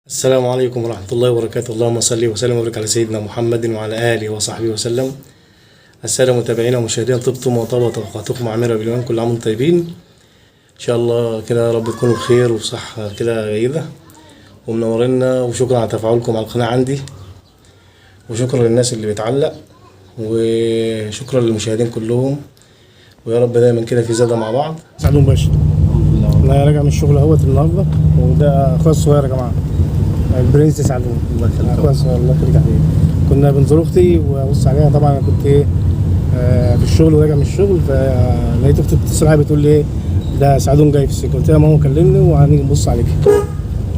السلام عليكم ورحمة الله وبركاته. اللهم صل وسلم وبارك على سيدنا محمد وعلى آله وصحبه وسلم. السادة متابعينا ومشاهدينا، طبتم وطابت أوقاتكم عامرة بالإيمان، كل عام وانتم طيبين إن شاء الله كده. يا رب تكونوا بخير وبصحة كده جيدة ومنورينا، وشكرا على تفاعلكم على القناة عندي، وشكرا للناس اللي بتعلق، وشكرا للمشاهدين كلهم، ويا رب دايما كده في زادة مع بعض. سعدون باشا، انا راجع من الشغل اهوت النهارده، وده اخويا الصغير يا جماعه، البرنس سعدون. الله يخليك اخويا الصغير، الله يخليك يا حبيبي. كنا بنزور اختي وابص عليها، طبعا انا كنت في الشغل وراجع من الشغل، فلقيت اختي بتتصل عليا بتقول لي ده سعدون جاي في السكه. قلت لها ماما كلمني وهنيجي نبص عليك.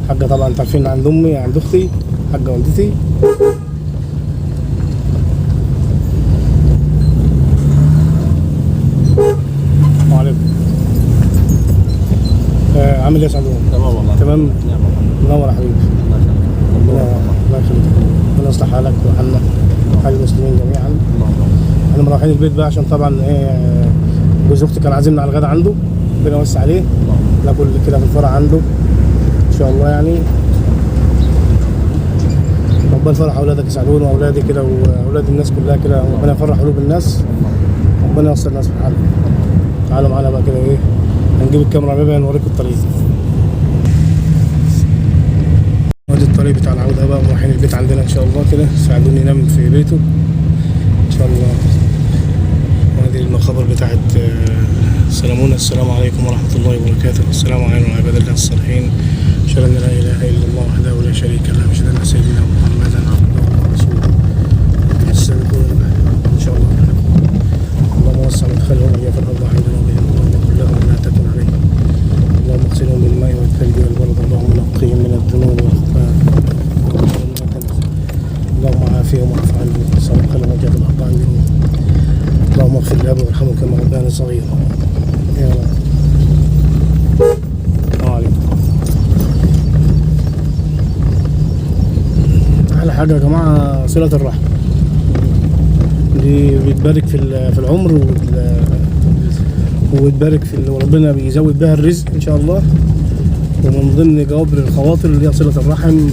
حاجه طبعا انتوا عارفين، عند امي عند اختي حاجه والدتي. وعليكم. عامل ايه يا سعدون؟ تمام والله. تمام. نعم والله. منور يا حبيبي. الله يخليك. ربنا يصلح حالك وحالنا وحال المسلمين جميعا. احنا مروحين البيت بقى عشان طبعا جوز اختي كان عازمنا على الغدا عنده، ربنا يوسع عليه، ناكل كده في الفرع عنده ان شاء الله يعني. ربنا يفرح اولادك يا سعدون واولادي كده واولاد الناس كلها كده، ربنا يفرح قلوب الناس، ربنا يوصل الناس في حالهم. تعالوا معانا بقى كده هنجيب الكاميرا بقى نوريكم الطريق. وادي الطريق بتاع العودة بقى، ورايحين البيت عندنا ان شاء الله كده. سعدون ينام في بيته ان شاء الله. وادي المخابر بتاعت سلامونا. السلام عليكم ورحمة الله وبركاته. السلام عليكم وعلى عباد الله الصالحين. أشهد أن لا إله إلا الله وحده لا شريك له، وأشهد أن سيدنا محمدا عبده ورسوله. السابقون ان شاء الله. اللهم وسع مدخلهم ويغفر الله عندنا وبهم، اللهم كن لهم ولا تكن عليهم، اللهم اغسلهم بالماء والثلج والبرد، اللهم نقيهم من الذنوب والخطايا، اللهم عافيهم واعف عنهم، سبق لهم وجه الاخطاء منهم، اللهم اغفر لهم وارحمهم كما ربنا صغيرا يا رب. السلام عليكم. احلى حاجه يا جماعه صله الرحم، دي بيتبارك في العمر وبتبارك وربنا بيزود بها الرزق ان شاء الله. ومن ضمن جوابر الخواطر اللي هي صله الرحم،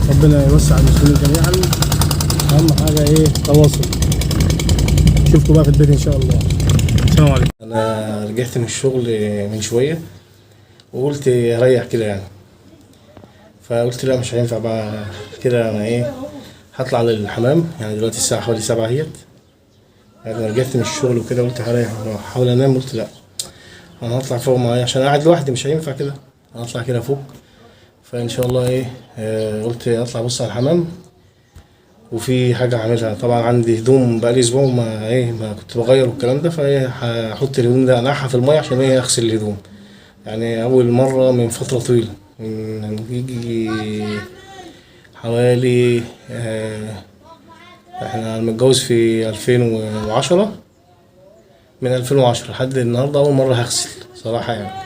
ربنا يوسع المسلمين جميعا. اهم حاجه تواصل. شوفكم بقى في البيت ان شاء الله. السلام عليكم. أنا رجعت من الشغل من شوية وقلت أريح كده يعني، فقلت لا مش هينفع بقى كده. أنا هطلع للحمام يعني. دلوقتي الساعة حوالي 7 اهيت يعني. رجعت من الشغل وكده قلت هريح واحاول انام. قلت لا، انا هطلع فوق معايا عشان قاعد لوحدي مش هينفع كده. هطلع كده فوق، فان شاء الله قلت اطلع ابص على الحمام. وفي حاجه هعملها طبعا، عندي هدوم بقالي اسبوع ما كنت بغير والكلام ده، هحط الهدوم ده انقعها في الميه عشان اغسل الهدوم يعني. اول مره من فتره طويله، من يجي حوالي احنا متجوز في 2010، من 2010 لحد النهارده اول مره هغسل صراحه يعني.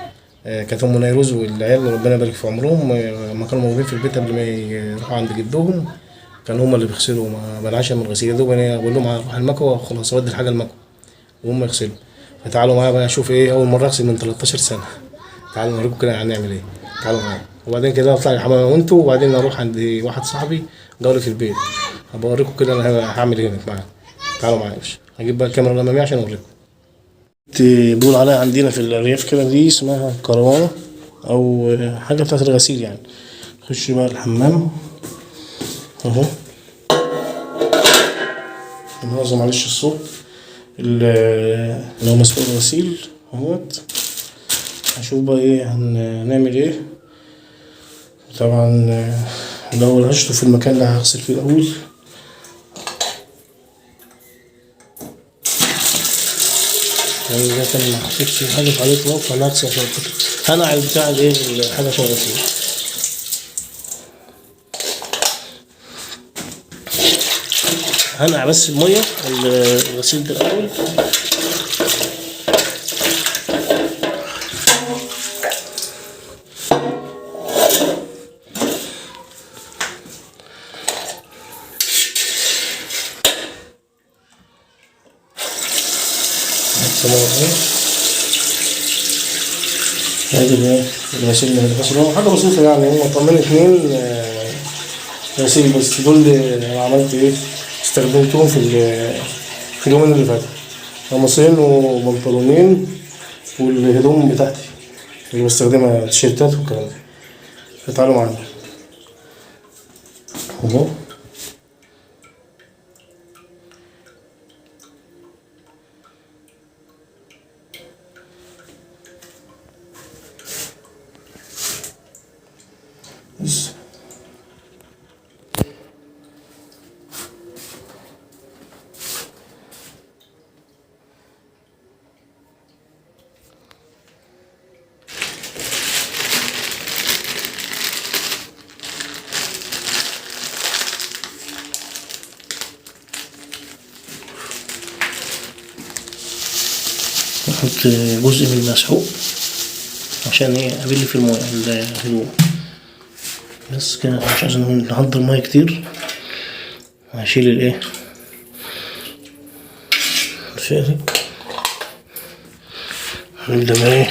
كانت ام نيروز والعيال ربنا يبارك في عمرهم، لما كانوا موجودين في البيت قبل ما يروحوا عند جدهم كانوا هم اللي بيغسلوا، ما بنعش من الغسيل. يا دوب انا بقول لهم هروح المكوى وخلاص، اودي الحاجه المكوى وهم يغسلوا. فتعالوا معايا بقى اشوف اول مره اغسل من 13 سنه. تعالوا نوريكم كده هنعمل ايه. تعالوا معايا، وبعدين كده اطلع الحمام وانتوا، وبعدين اروح عند واحد صاحبي جاري في البيت، هبقى اوريكم كده انا هعمل ايه هناك معايا. تعالوا معايا يا باشا. هجيب بقى الكاميرا الاماميه عشان اوريكم. بيقول عليها عندنا في الارياف كده، دي اسمها كروانه او حاجه بتاعت الغسيل يعني. نخش بقى الحمام اهو. ننظم معلش الصوت اللي هو مسؤول الغسيل اهوت. هشوف بقى هنعمل طبعا. الاول هشطف المكان اللي هغسل فيه الاول. يعني اذا كان ما حطيتش حاجه في عليه اطلاق فانا هغسل عشان هنقع البتاع الحاجه عشان اغسلها. هنقع بس الميه الغسيل ده الاول. هذه الغسيل من الغسيل هو حاجة بسيطة يعني. هم طمين 2 غسيل بس. دول انا عملت ايه، استخدمتهم في اليومين اللي فاتوا، قميصين وبنطلونين والهدوم بتاعتي اللي بستخدمها، تيشيرتات والكلام ده. فتعالوا معانا اهو. بس نحط جزء من المسحوق عشان ايه ابل في الهدوم بس كده، مش عايزين نحضر ميه كتير. هشيل الايه الفارق. هنبدأ بقى ايه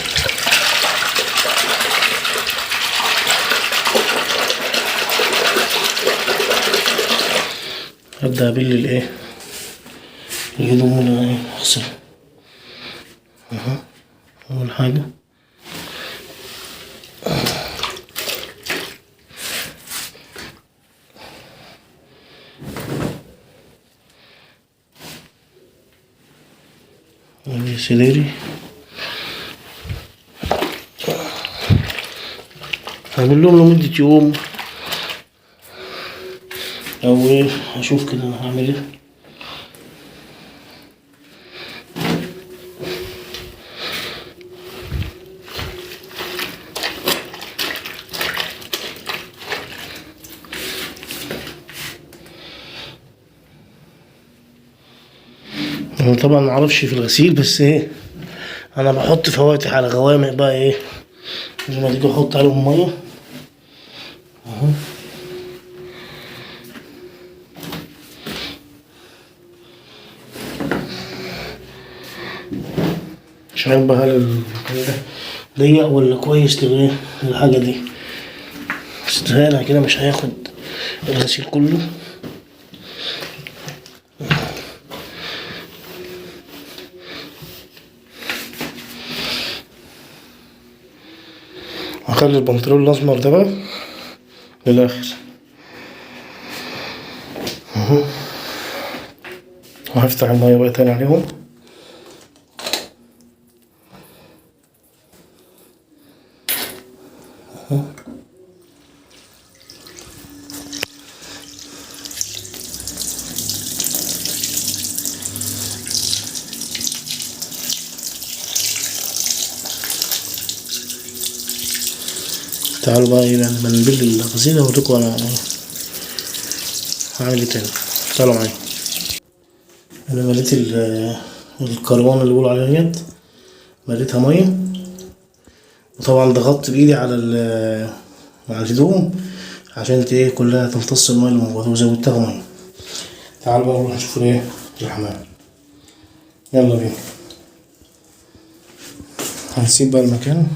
هبدأ ابل الايه الهدوم اللي انا اغسلها اهو. اول حاجة سديري، هعمل لهم لمدة يوم او ايه، هشوف كده انا هعمل ايه. انا طبعا معرفش في الغسيل، بس ايه انا بحط فواتح على غوامق بقى ايه، زي ما تيجي احط عليهم ميه اهو. مش عارف بقى هل ضيق ولا كويس للحاجة دي، بس تهيألي كده مش هياخد الغسيل كله. هخلي البنطلون الأسمر ده بقى للآخر اهو، وهفتح المية بقى تاني عليهم. تعالوا بقى ايه لما نبل الغسيل اوريكم انا هعمل ايه تاني. تعالوا معايا. انا مليت الكروانة اللي بيقولوا عليها ديت، مليتها مية، وطبعا ضغطت بايدي على الهدوم عشان ايه كلها تمتص المية اللي موجودة، وزودتها مية. تعالوا بقى نروح نشوف ايه الحمام. يلا بينا. هنسيب بقى المكان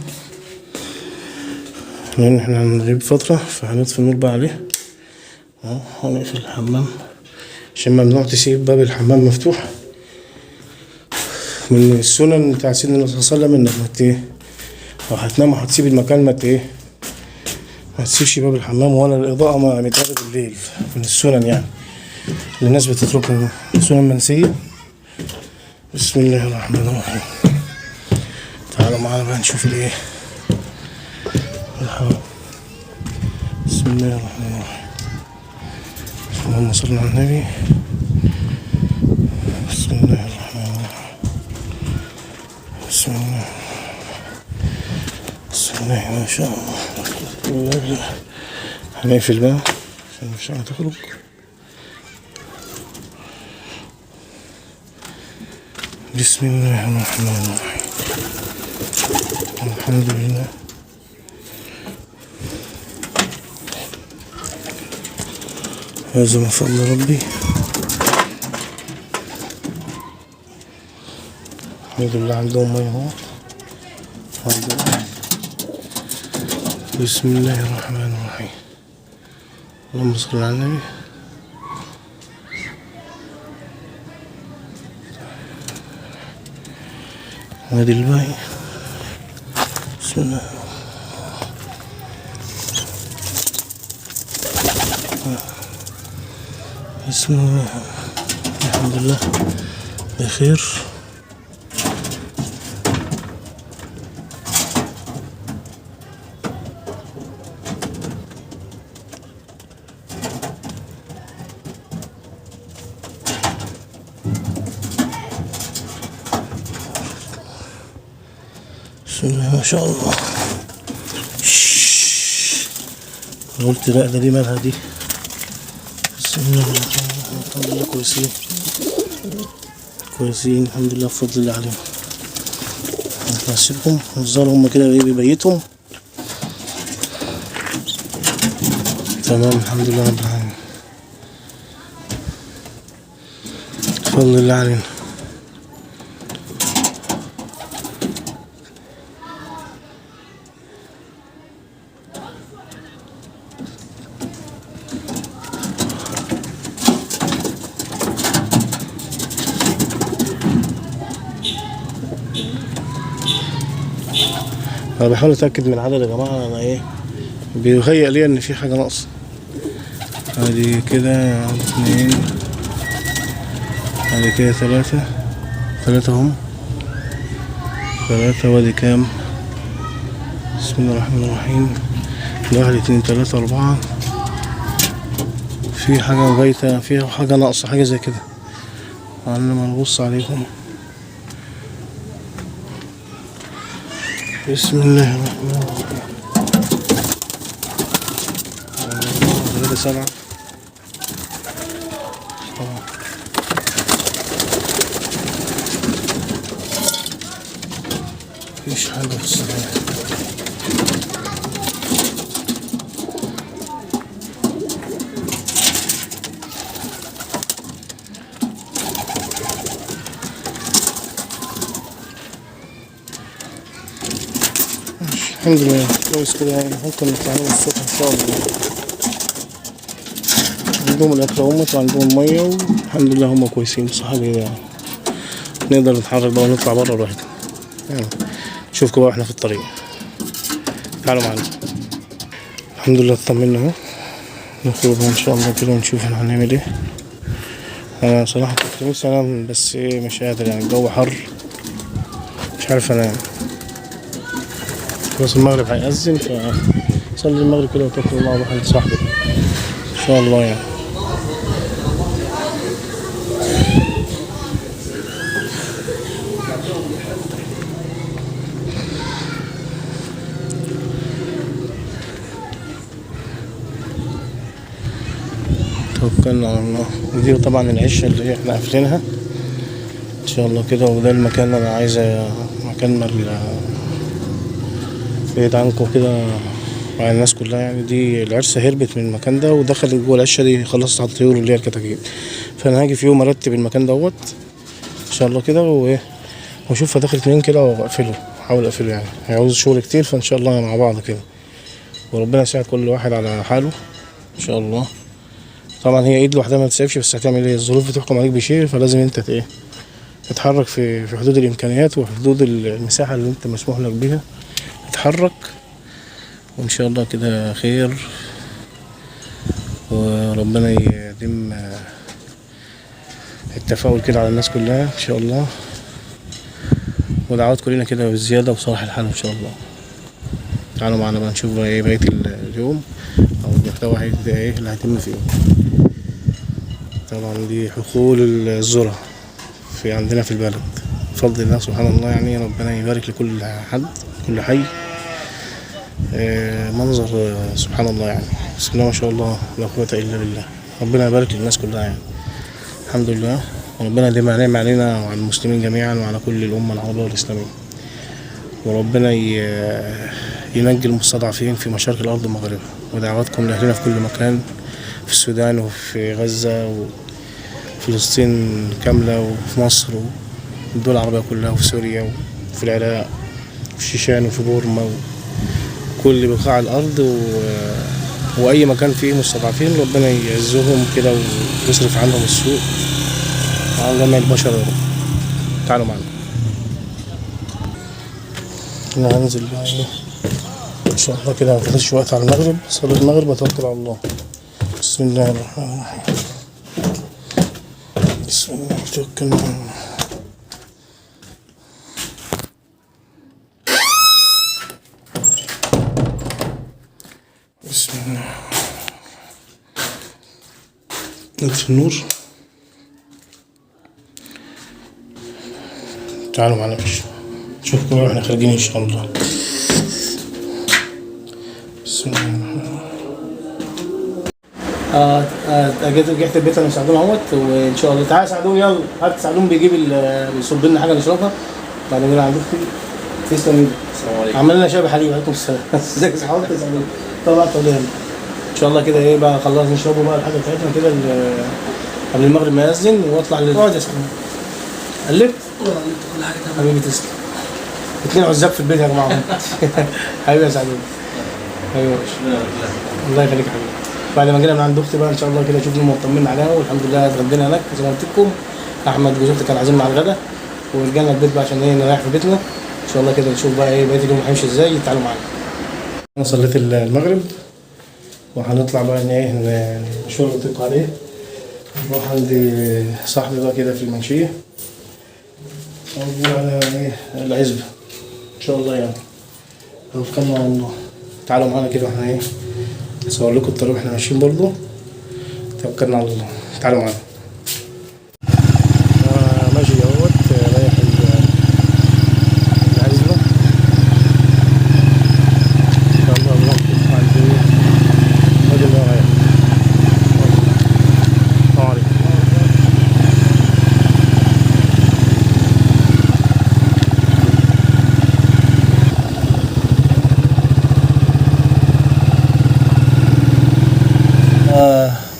لان احنا هنغيب فترة، فهنطفي النور بقى عليه اهو. هنقفل الحمام عشان ممنوع تسيب باب الحمام مفتوح. من السنن بتاع سيدنا النبي صلى الله عليه وسلم انك لو هتنام وهتسيب المكان ما تسيبش باب الحمام ولا الإضاءة متغطى بالليل. من السنن يعني اللي الناس بتتركها، سنن منسية. بسم الله الرحمن الرحيم. تعالوا معانا بقى نشوف الايه الحمام. بسم الله الرحمن الرحيم. اللهم صل على النبي. بسم الله الرحمن الرحيم. بسم الله بسم الله ما شاء الله. هنقفل بقى عشان مش هتخرج. بسم الله الرحمن الرحيم. الحمد لله. هذا من فضل ربي. الحمد لله عندهم ميه اهو. بسم الله الرحمن الرحيم. اللهم صل على النبي. وادي الباقي. بسم الله. بسم الله. الحمد لله بخير. بسم الله ما شاء الله. قلت لا ده دي مالها دي. بسم الله ما شاء الله. الحمد لله كويسين كويسين الحمد لله بفضل الله عليهم. هنسيبهم الظاهر هما كده ايه بيبيتهم. تمام الحمد لله رب العالمين بفضل الله علينا. انا بحاول اتاكد من العدد يا جماعه. انا ايه بيهيأ لي ان في حاجه ناقصه. ادي كده 2 ادي كده 3 هم 3 وادي كام. بسم الله الرحمن الرحيم. 1 2 3 4. في حاجه بايته فيها حاجه ناقصه حاجه زي كده. قبل ما نبص عليكم. بسم الله الرحمن الرحيم. 7 مفيش حاجة في الصحيح. الحمد لله كويس كده يعني. ممكن نطلع لهم الصبح ان شاء الله. عندهم الاكل اهوت وعندهم ميه والحمد لله هم كويسين بصحة جيدة يعني. نقدر نتحرك بقى ونطلع بره لوحدنا يعني. نشوفكم بقى احنا في الطريق. تعالوا معانا. الحمد لله اطمنا اهو. نخرج ان شاء الله كده ونشوف احنا هنعمل ايه. انا بصراحة كنت نفسي انام بس ايه مش قادر يعني. الجو حر مش عارف انام. خلاص المغرب هيأذن فصلي المغرب كده وتوكل الله وروح عند صاحبي ان شاء الله يعني. توكلنا على الله. ودي طبعا العشة اللي احنا قافلينها ان شاء الله كده. وده المكان اللي انا عايز مكان بعيد عنكم كده مع الناس كلها يعني. دي العرسة هربت من المكان ده ودخلت جوه العشة دي خلصت على الطيور اللي هي الكتاكيت. فانا هاجي في يوم ارتب المكان دوت ان شاء الله كده واشوفها دخلت منين كده واقفله. احاول اقفله يعني. هيعوز شغل كتير فان شاء الله مع بعض كده. وربنا يساعد كل واحد على حاله ان شاء الله. طبعا هي ايد لوحدها ما تسيبش بس هتعمل ايه. الظروف بتحكم عليك بشيء فلازم انت ايه تتحرك في حدود الامكانيات وفي حدود المساحة اللي انت مسموح لك بيها. اتحرك وان شاء الله كده خير. وربنا يديم التفاؤل كده على الناس كلها ان شاء الله. ودعوات كلنا كده بالزيادة وصلاح الحال ان شاء الله. تعالوا معنا بقى نشوف بقى ايه بقية اليوم او المحتوى هيبقى ايه اللي هيتم فيه. طبعا دي حقول الذرة في عندنا في البلد بفضل الله سبحان الله يعني. ربنا يبارك لكل حد كل حي. منظر سبحان الله يعني. بسم الله ما شاء الله لا قوة الا بالله. ربنا يبارك للناس كلها يعني. الحمد لله. وربنا يديم نعمة علينا وعلى المسلمين جميعا وعلى كل الأمة العربية والإسلامية. وربنا ينجي المستضعفين في مشارق الأرض ومغاربها. ودعواتكم لأهلنا في كل مكان في السودان وفي غزة وفلسطين كاملة وفي مصر والدول العربية كلها وفي سوريا وفي العراق وفي الشيشان وفي بورما وكل بقاع الأرض واي مكان فيه مستضعفين ربنا يعزهم كده ويصرف عنهم السوء عن جميع البشر يا رب. تعالوا معنا. انا هنزل بقى ايه ان شاء الله كده، مفضلش وقت على المغرب، صلاة المغرب واتوكل على الله. بسم الله الرحمن الرحيم. بسم الله توكلنا على الله. بسم الله. نطفي النور. تعالوا معنا باشا، نشوفكم واحنا خارجين ان شاء الله. بسم الله الرحمن الرحيم. رجعت البيت انا وسعدون اهوت، وان شاء الله تعالى سعدون، يلا هات سعدون بيجيب بيصب لنا حاجه نشربها بعد ما عندك فيه. تسلم ايدك. السلام عليكم. عمل لنا شاي حليب. عليكم السلام. ازيك يا صحابي يا سعدون؟ طلعت ولينا ان شاء الله كده ايه بقى، خلاص نشربوا بقى الحاجه بتاعتنا كده قبل المغرب ما يأذن، واطلع اقعد يا سعدون. قلبت كل حاجه تمام. حبيبي تسلم. 2 عزاب في البيت يا جماعه. حبيبي يا سعدون. حبيبي يا باشا. الله يخليك يا حبيبي. بعد ما جينا من عند اختي بقى ان شاء الله كده شوفنا مطمنا عليها، والحمد لله اتغدينا هناك زي ما قلت لكم. احمد جوز اختي كان عازمنا على الغدا، ورجعنا البيت بقى عشان ايه نريح في بيتنا ان شاء الله كده. نشوف بقى ايه بقيه اليوم هيمشي ازاي. تعالوا معانا. انا صليت المغرب وهنطلع بقى ايه المشوار اللي قلت لكم عليه. نروح عند صاحبي بقى كده في المنشيه، على ايه العزبه ان شاء الله يعني. توكلنا على الله. تعالوا معانا كده واحنا ايه اصور لكم الطريق واحنا ماشيين برضه. توكلنا على الله. تعالوا معانا. ماشي اهوت رايح العزبه ان شاء الله. نروح عند الراجل اللي رايح. السلام عليكم.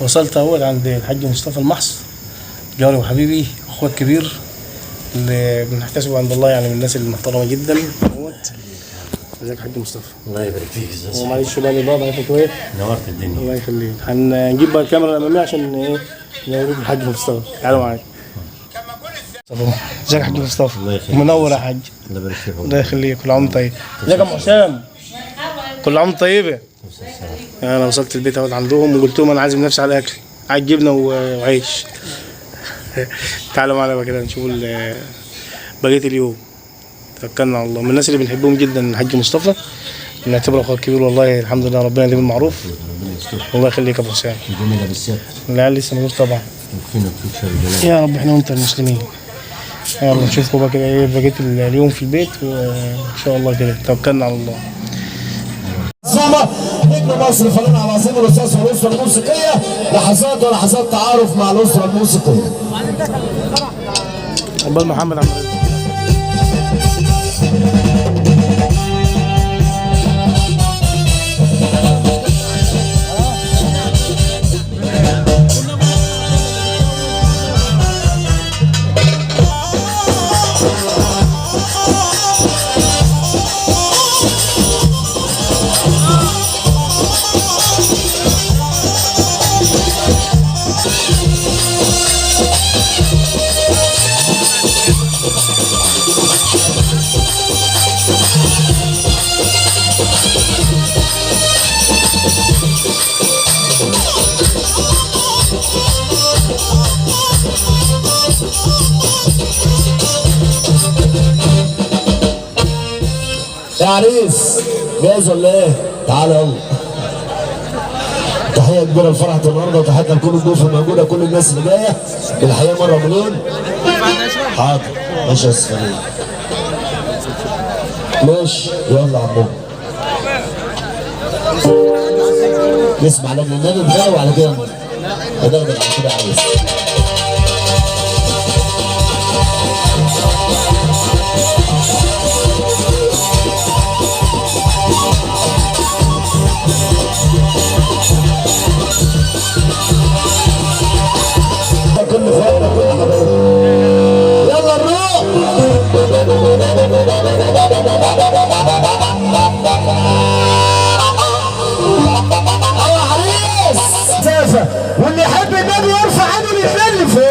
وصلت اول عند الحاج مصطفى المحص، جاري وحبيبي واخويا الكبير اللي بنحتسبه عند الله يعني من الناس المحترمه جدا. ازيك يا حاج مصطفى؟ الله يبارك فيك. ازيك؟ ومعلش بقى لي بابا عارفك ايه؟ نورت الدنيا. الله يخليك. هنجيب بقى الكاميرا الاماميه عشان ايه نوريك الحاج مصطفى. تعالوا معايا. ازيك يا حاج مصطفى؟ الله يخليك. منور يا حاج. الله يبارك فيك. الله يخليك. كل عام طيب. ازيك يا ام حسام؟ كل عام طيبه. انا وصلت البيت اهوت عندهم وقلت لهم انا عازم نفسي على اكل، عايز جبنه وعيش. تعالوا معانا بقى كده نشوف بقيه اليوم. توكلنا على الله. من الناس اللي بنحبهم جدا الحاج مصطفى، بنعتبره اخويا الكبير والله. الحمد لله ربنا يديم المعروف. الله يخليك يا ابو حسام. الجميله بالذات. العيال لسه موجود طبعا. وفينا بتوشر الجلال. يا رب احنا وانت المسلمين. يلا نشوفكم بقى كده ايه بقيه اليوم في البيت وان شاء الله كده. توكلنا على الله. نجم مصر فنان العظيم الاستاذ والاسره الموسيقيه، لحظات تعارف مع الاسره الموسيقيه. عقبال محمد عبد الرزاق. يا عريس جاهز ولا ايه؟ تعالى يلا. تحية كبيرة لفرحة النهارده، وتحياتنا لكل الضيوف الموجودة، كل الناس اللي جاية. الحقيقة مرة مليون. حاضر ماشي يا استاذ. ماشي يلا يا عمو. نسمع نجم النبي بتاعه وعلى كده هناخدك على كده يا عريس. كل فايدة كل حبايب. يلا نروح. السافة، واللي يحب النبي يرفع ايده للنبي فوق.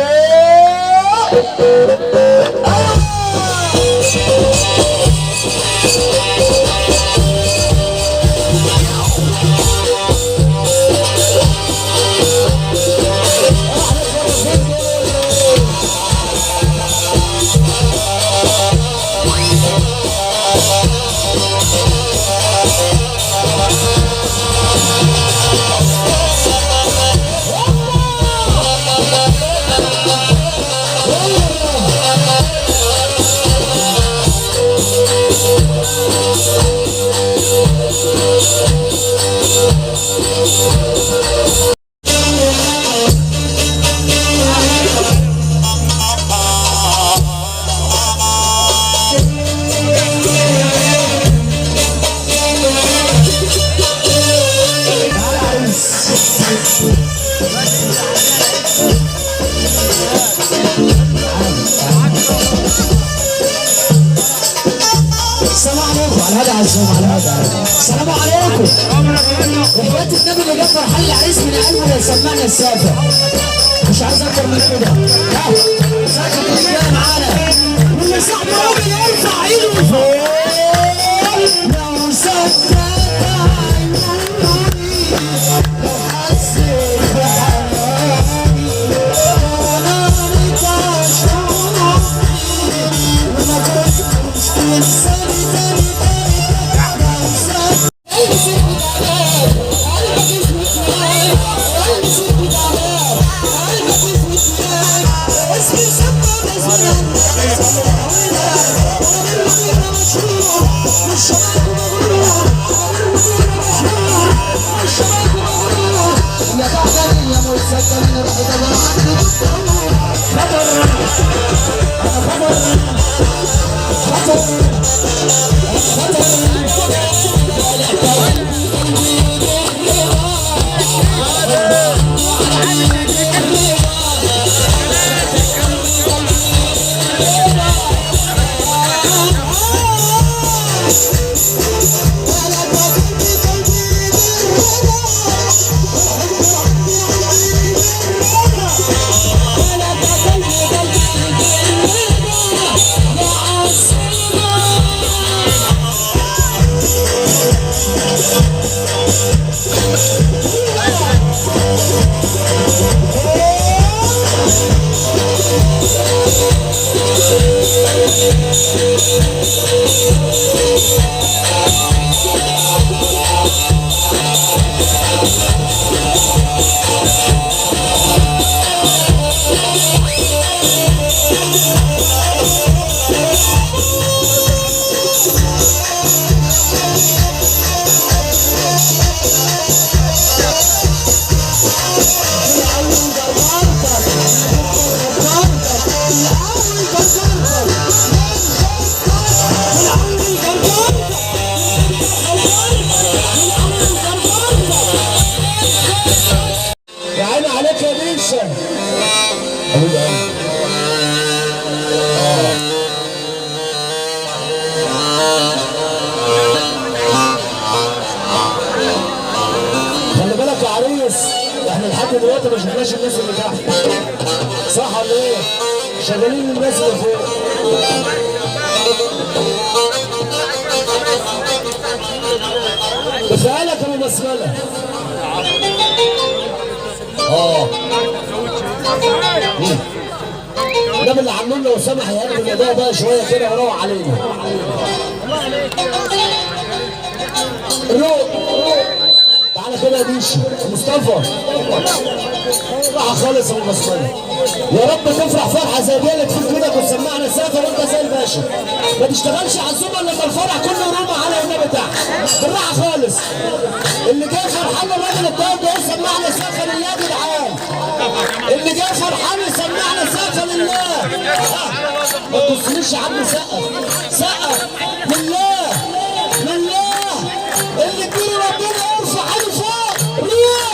السلام عليكم. وحياة النبي اللي جاب فرحان العريس من قلبه يسمعنا السافة. مش عايز اكتر من كده. ها ساكت الرجاله معانا. واللي صاحبه راجل يرفع ايده فوق. لو صدقت عيوني لو حسيت بحناني وانا رجع شعوري وما كنتش تنساني تاني. خلي بالك يا عريس، احنا لحد دلوقتي ما شفناش الناس اللي تحت، صح ولا ايه؟ شغالين الناس اللي فوق. بخيالك يا ابو بسمله. ده اللي عاملين لو سمح يقلب الاداء بقى شويه كده ويروح علينا. روق تعالى كده يا ديشي مصطفى. راحه خالص يا ابو بسمله. يا رب تفرح فرحه زي دي اللي تفوت كده وتسمعنا سافر وانت زي الباشا. ما تشتغلش عزومه الا لما الفرح كله روما على النبي تحت. بالراحه خالص. اللي جاي فرحان الراجل الطيب ده يسمعنا سافر لله يا جدعان. اللي جاي فرحان يسمعنا سافر لله. ما تبصليش يا عم سقف. سقف لله لله. اللي يديله ربنا يرفع عينه فوق. روح.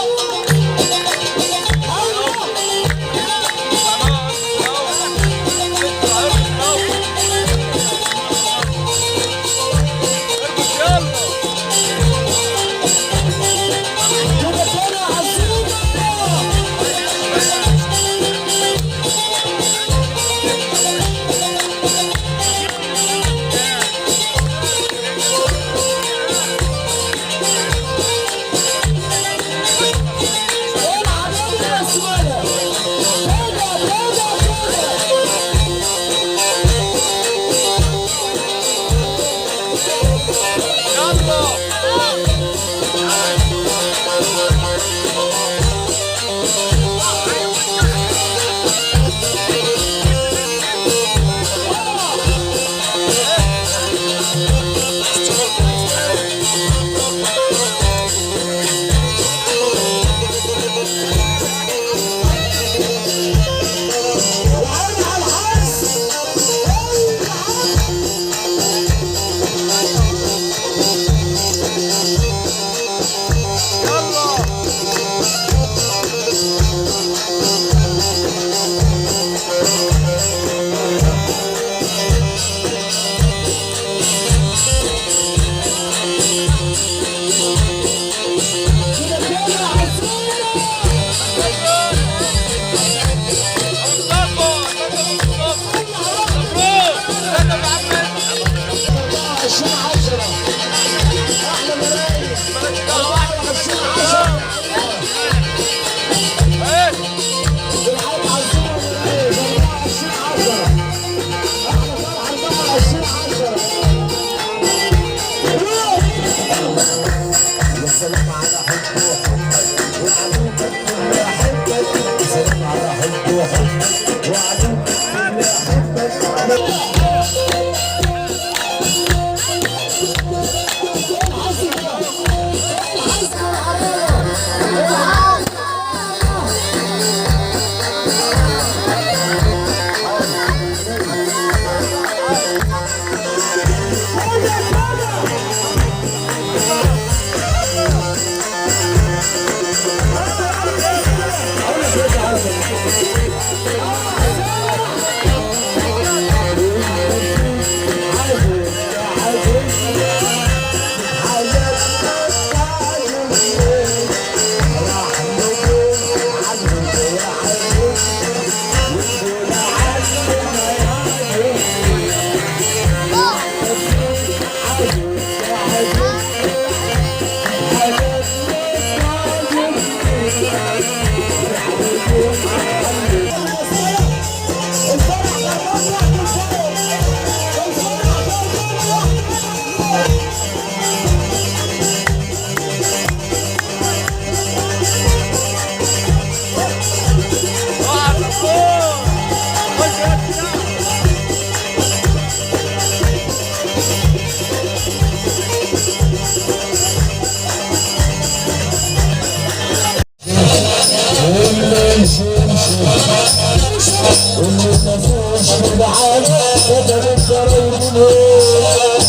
جدعان كتب الضرايب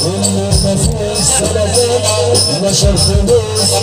منين اللي ما فيهوش سلطات نشر فلوس